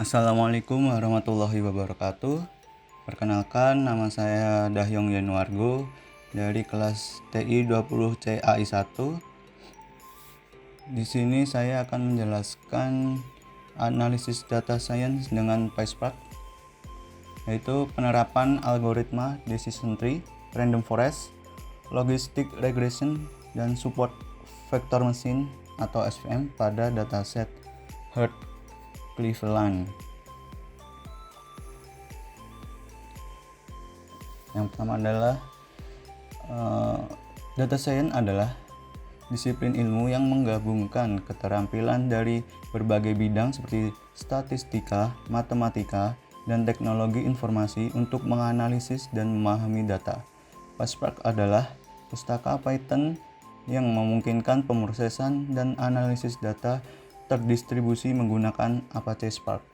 Assalamualaikum warahmatullahi wabarakatuh. Perkenalkan, nama saya Dahyong Yanuargo dari kelas TI 20 CAI 1. Di sini saya akan menjelaskan analisis data science dengan PySpark, yaitu penerapan algoritma decision tree, random forest, logistic regression, dan support vector machine atau SVM pada dataset Herd Cleveland. Yang pertama adalah data science adalah disiplin ilmu yang menggabungkan keterampilan dari berbagai bidang seperti statistika, matematika, dan teknologi informasi untuk menganalisis dan memahami data. PySpark adalah pustaka Python yang memungkinkan pemrosesan dan analisis data terdistribusi menggunakan Apache Spark.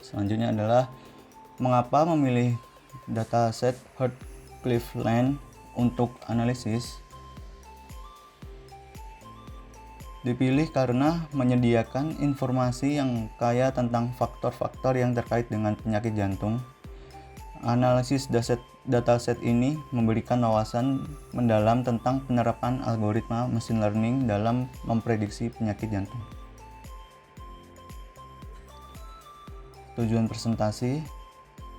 Selanjutnya adalah mengapa memilih dataset Herd Cleveland untuk analisis. Dipilih karena menyediakan informasi yang kaya tentang faktor-faktor yang terkait dengan penyakit jantung. Analisis dataset ini memberikan wawasan mendalam tentang penerapan algoritma machine learning dalam memprediksi penyakit jantung. Tujuan presentasi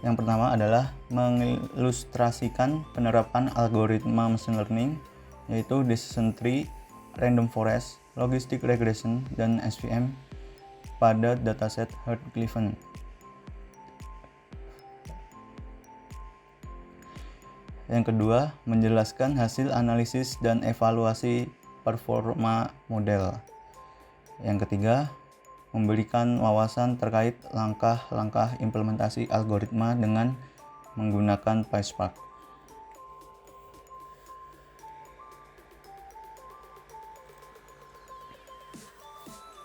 yang pertama adalah mengilustrasikan penerapan algoritma machine learning, yaitu decision tree, random forest, logistic regression, dan SVM pada dataset Herd Cleveland. Yang kedua, menjelaskan hasil analisis dan evaluasi performa model. Yang ketiga, memberikan wawasan terkait langkah-langkah implementasi algoritma dengan menggunakan PySpark.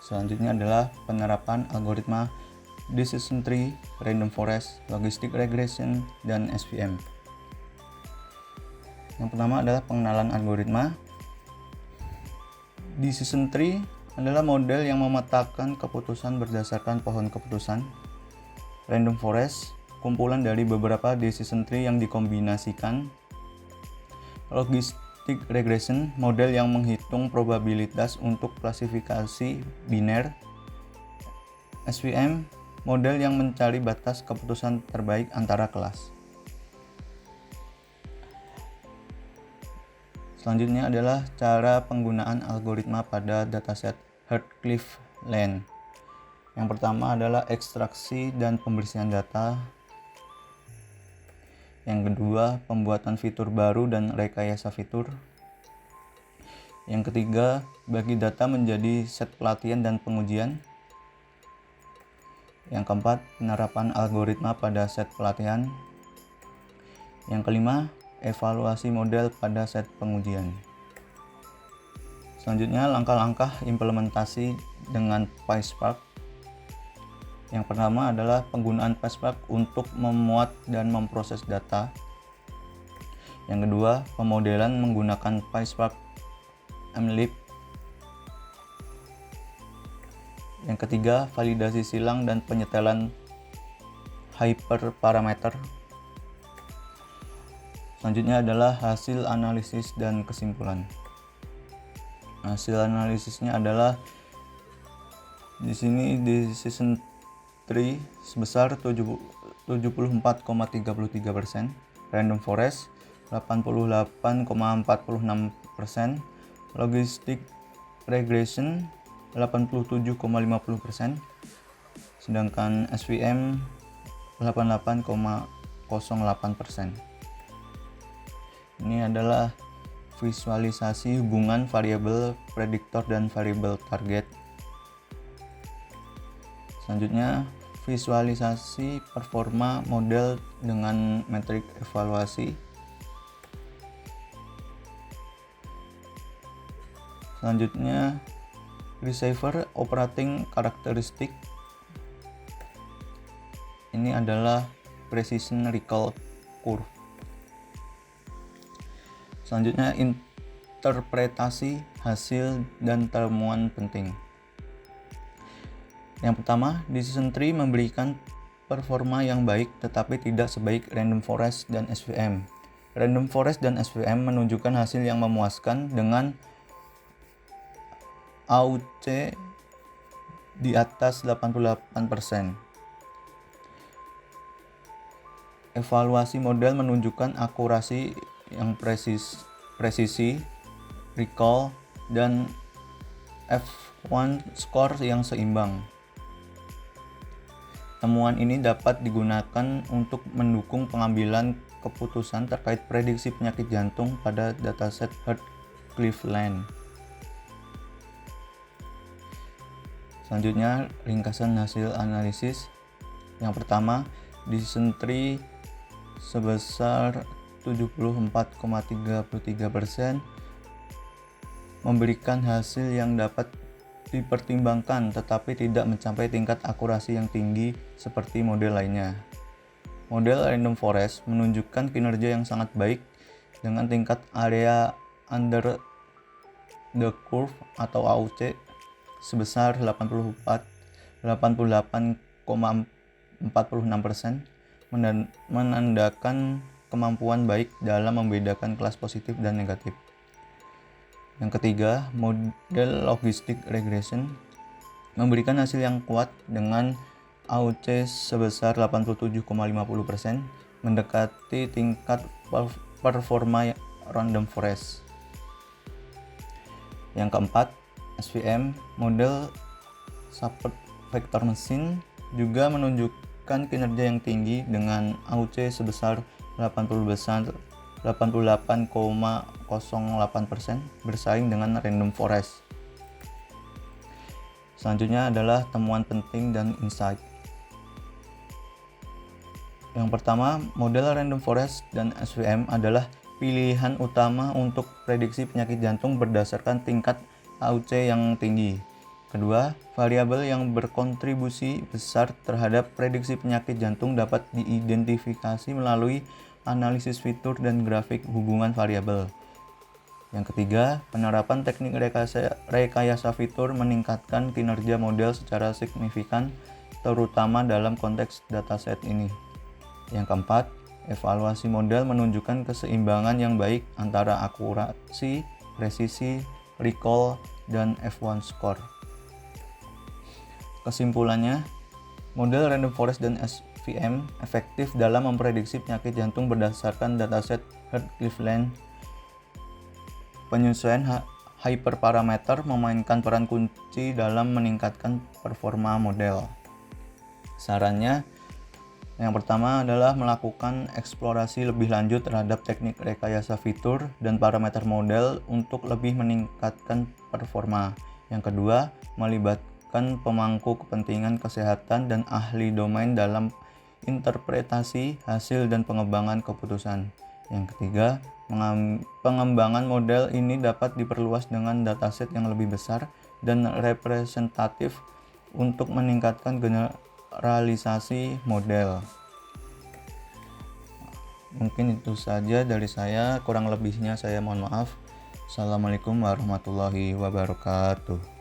Selanjutnya adalah penerapan algoritma decision tree, random forest, logistic regression, dan SVM. Yang pertama adalah pengenalan algoritma. Decision tree adalah model yang memetakan keputusan berdasarkan pohon keputusan. Random forest, kumpulan dari beberapa decision tree yang dikombinasikan. Logistic regression, model yang menghitung probabilitas untuk klasifikasi biner. SVM, model yang mencari batas keputusan terbaik antara kelas. Selanjutnya adalah cara penggunaan algoritma pada dataset Herd Cleveland. Yang pertama adalah ekstraksi dan pembersihan data. Yang kedua, pembuatan fitur baru dan rekayasa fitur. Yang ketiga, bagi data menjadi set pelatihan dan pengujian. Yang keempat, penerapan algoritma pada set pelatihan. Yang kelima, evaluasi model pada set pengujian. Selanjutnya, langkah-langkah implementasi dengan PySpark. Yang pertama adalah penggunaan PySpark untuk memuat dan memproses data. Yang kedua, pemodelan menggunakan PySpark mlib. Yang ketiga, validasi silang dan penyetelan hyperparameter. Selanjutnya adalah hasil analisis dan kesimpulan. Hasil analisisnya adalah di sini decision tree sebesar 74,33%, random forest 88,46%, logistic regression 87,50%, sedangkan SVM 88,08%. Ini adalah visualisasi hubungan variabel prediktor dan variabel target. Selanjutnya, visualisasi performa model dengan metrik evaluasi. Selanjutnya, receiver operating characteristic. Ini adalah precision recall curve. Selanjutnya, interpretasi hasil dan temuan penting. Yang pertama, Decision Tree memberikan performa yang baik tetapi tidak sebaik Random Forest dan SVM. Random Forest dan SVM menunjukkan hasil yang memuaskan dengan AUC di atas 88%. Evaluasi model menunjukkan akurasi yang presisi, recall, dan F1 score yang seimbang. Temuan ini dapat digunakan untuk mendukung pengambilan keputusan terkait prediksi penyakit jantung pada dataset Heart-Cleveland. Selanjutnya, ringkasan hasil analisis. Yang pertama, Decision Tree sebesar 74,33% memberikan hasil yang dapat dipertimbangkan tetapi tidak mencapai tingkat akurasi yang tinggi seperti model lainnya. Model Random Forest menunjukkan kinerja yang sangat baik dengan tingkat area under the curve atau AUC sebesar 88,46%, menandakan kemampuan baik dalam membedakan kelas positif dan negatif. Yang ketiga, model logistic regression memberikan hasil yang kuat dengan AUC sebesar 87,50%, mendekati tingkat performa Random Forest. Yang keempat, SVM, model support vector machine juga menunjukkan kinerja yang tinggi dengan AUC sebesar 88,08% bersaing dengan Random Forest. Selanjutnya adalah temuan penting dan insight. Yang pertama, model Random Forest dan SVM adalah pilihan utama untuk prediksi penyakit jantung berdasarkan tingkat AUC yang tinggi. Kedua, variabel yang berkontribusi besar terhadap prediksi penyakit jantung dapat diidentifikasi melalui analisis fitur dan grafik hubungan variabel. Yang ketiga, penerapan teknik rekayasa fitur meningkatkan kinerja model secara signifikan, terutama dalam konteks dataset ini. Yang keempat, evaluasi model menunjukkan keseimbangan yang baik antara akurasi, presisi, recall, dan F1 score. Kesimpulannya, model Random Forest dan SVM efektif dalam memprediksi penyakit jantung berdasarkan dataset Heart-Cleveland. Penyesuaian hyperparameter memainkan peran kunci dalam meningkatkan performa model. Sarannya, yang pertama adalah melakukan eksplorasi lebih lanjut terhadap teknik rekayasa fitur dan parameter model untuk lebih meningkatkan performa. Yang kedua, melibatkan pemangku kepentingan kesehatan dan ahli domain dalam interpretasi hasil dan pengembangan keputusan. Yang ketiga, pengembangan model ini dapat diperluas dengan dataset yang lebih besar dan representatif untuk meningkatkan generalisasi model. Mungkin itu saja dari saya, kurang lebihnya saya mohon maaf. Assalamualaikum warahmatullahi wabarakatuh.